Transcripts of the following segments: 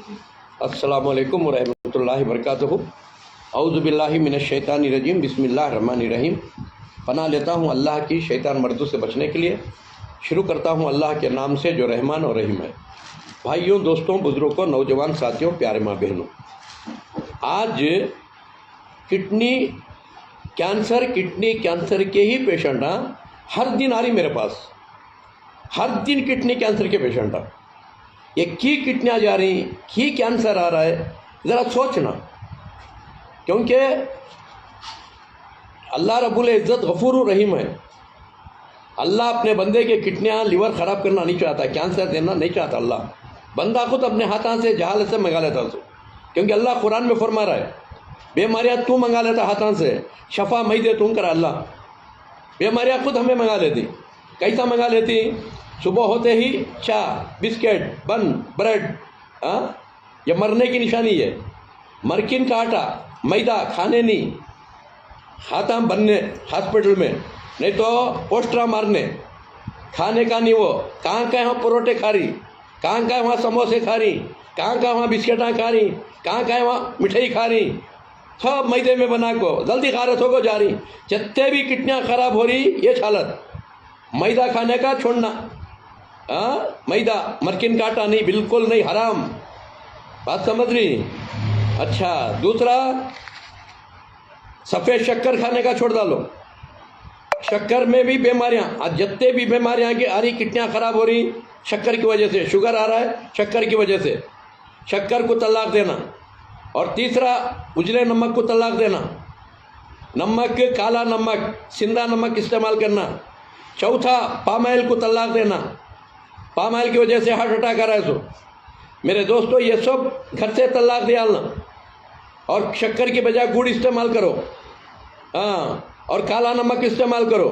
अस्सलामु अलैकुम वरहमतुल्लाहि वबरकातुहू। औज़ु बिल्लाहि मिनश शैतानिर रजीम। बिस्मिल्लाहिर रहमानिर रहीम। पनाह लेता हूँ अल्लाह की शैतान मर्दों से बचने के लिए। शुरू करता हूँ अल्लाह के नाम से जो रहमान और रहीम है। भाइयों, दोस्तों, बुज़ुर्गों, नौजवान साथियों, प्यारे माँ बहनों, आज किडनी कैंसर के ही पेशेंट हर दिन आ रही मेरे पास। हर दिन किडनी कैंसर के पेशेंट ये की किडनियाँ जा रही, की कैंसर आ रहा है, ज़रा सोचना। क्योंकि अल्लाह रब्बुल इज़्ज़त गफूर रहीम है। अल्लाह अपने बंदे के किडनियाँ लीवर ख़राब करना नहीं चाहता, कैंसर देना नहीं चाहता। अल्लाह बंदा खुद अपने हाथों से जहालत से मंगा लेता उसको। क्योंकि अल्लाह कुरान में फरमा रहा है, बीमारियाँ तू मंगा लेता हाथों से, शफा मई दे तुम कर। अल्लाह बीमारियाँ खुद हमें मंगा लेती। कैसा मंगा लेती? सुबह होते ही चाय, बिस्किट, बन, ब्रेड। ये मरने की निशानी है। मरकिन का आटा, मैदा खाने नहीं, हाथा बनने हॉस्पिटल में, नहीं तो पोस्टरा मारने। खाने का नहीं, वो कहाँ का वहाँ परोठे खा रही, कहाँ का वहाँ समोसे खा रही, कहाँ का वहाँ बिस्किटा खा रही, कहाँ का वहाँ मिठाई खा रही, सब मैदे में बना को जल्दी खारत होकर जा रही। जितने भी किडनियाँ खराब हो रही, ये हालत मैदा खाने का छोड़ना। मैदा, मरकिन का आटा नहीं, बिल्कुल नहीं, हराम। बात समझ रही? अच्छा, दूसरा, सफ़ेद शक्कर खाने का छोड़ डालो। शक्कर में भी बीमारियां, आज जितने भी बीमारियां की आ रही, किडनियाँ खराब हो रही, शक्कर की वजह से। शुगर आ रहा है शक्कर की वजह से। शक्कर को तलाक देना। और तीसरा, उजले नमक को तलाक देना। नमक, काला नमक, सिंधा नमक इस्तेमाल करना। चौथा, पाम ऑयल को तलाक देना। पाम ऑयल की वजह से हार्ट अटैक आ रहा है। सो मेरे दोस्तों, ये सब घर से तलाक डालना। और शक्कर की बजाय गुड़ इस्तेमाल करो। और काला नमक इस्तेमाल करो,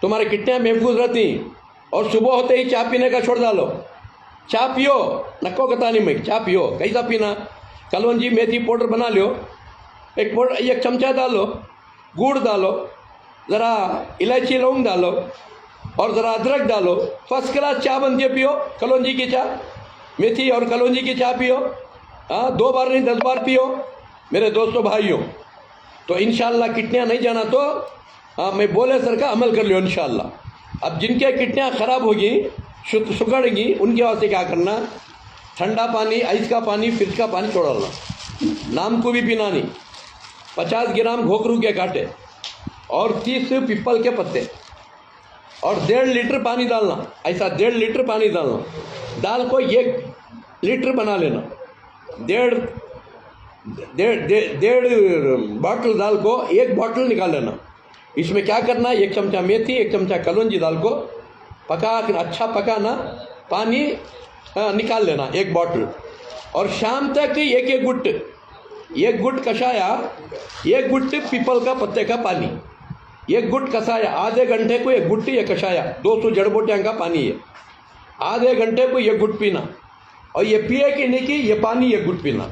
तुम्हारी किडनियाँ महफूज रहती। और सुबह होते ही चाय पीने का छोड़ डालो। चाय पियो, नको कता नहीं मैं, चाय पियो। कैसा पीना? कलौंजी मेथी पाउडर बना लो, एक चमचा डालो, गुड़ डालो, ज़रा इलायची लौंग डालो, और ज़रा अदरक डालो। फर्स्ट क्लास चाय बनती है, पियो। कलौंजी की चाय, मेथी और कलौंजी की चाय पियो। 2 बार नहीं 10 बार पियो मेरे दोस्तों भाइयों। तो इंशाल्लाह किडनियाँ नहीं जाना तो मैं बोले सर का अमल कर लियो इंशाल्लाह। अब जिनके किडनियाँ ख़राब होगी, सुगड़ेंगी, उनके वास्ते क्या करना? ठंडा पानी, आइस का पानी, फ्रिज का पानी छोड़ना। नाम को भी पीना नहीं। 50 ग्राम घोकरू के कांटे और 30 पीपल के पत्ते और 1.5 लीटर पानी डालना। ऐसा 1.5 लीटर पानी डालना। दाल को 1 लीटर बना लेना। 1.5 बॉटल दाल को 1 बॉटल निकाल लेना। इसमें क्या करना? 1 चमचा मेथी, 1 चमचा कलौंजी दाल को पका, अच्छा पकाना, पानी निकाल लेना 1 बॉटल। और शाम तक एक गुट कषाया, 1 गुट पीपल का पत्ते का पानी, 1 गुट कषाया। आधे घंटे को 1 गुट ये कषाया, 200 जड़ बूटियाँ का पानी है। आधे घंटे को 1 गुट पीना। और ये पिए कि नहीं कि ये पानी 1 गुट पीना।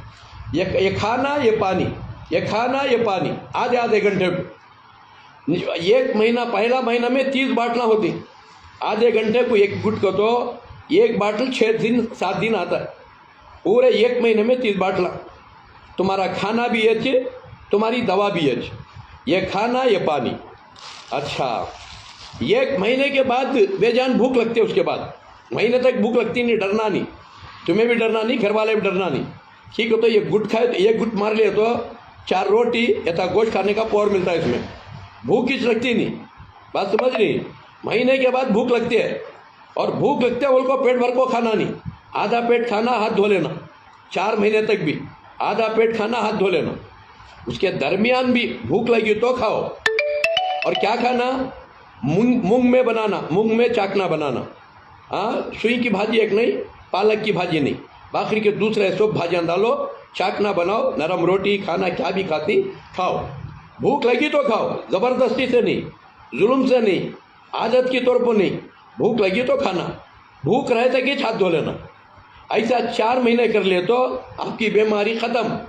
ये खाना, ये पानी, ये खाना, ये पानी, आधे घंटे को। 1 महीना, पहला महीना में 30 बाटला होती। आधे घंटे को 1 गुट को तो 1 बाटल 6 दिन 7 दिन आता है। पूरे 1 महीने में 30 बाटला। तुम्हारा खाना भी अच्छे, तुम्हारी दवा भी अच्छी। ये खाना, ये पानी। अच्छा, 1 महीने के बाद बेजान भूख लगती है। उसके बाद महीने तक भूख लगती नहीं। डरना नहीं, तुम्हें भी डरना नहीं, घर वाले भी डरना नहीं। ठीक है, तो ये गुट खाए तो 1 गुट मार लिया तो 4 रोटी या गोश्त खाने का पावर मिलता है इसमें। भूख किस लगती नहीं। बात समझ नहीं? महीने के बाद भूख लगती है। और भूख लगते है उनको पेट भर को खाना नहीं, आधा पेट खाना, हाथ धो लेना। 4 महीने तक भी आधा पेट खाना, हाथ धो लेना। उसके दरमियान भी भूख लगी तो खाओ। और क्या खाना? मूंग में बनाना, मूंग में चाकना बनाना। सुई की भाजी एक नहीं, पालक की भाजी नहीं, बाकी के दूसरे सब भाजियाँ डालो, चाकना बनाओ। नरम रोटी, खाना क्या भी खाती खाओ। भूख लगी तो खाओ, ज़बरदस्ती से नहीं, जुल्म से नहीं, आदत के तौर पर नहीं। भूख लगी तो खाना, भूख रहे तक ही हाथ धो लेना। ऐसा 4 महीने कर ले तो आपकी बीमारी ख़त्म।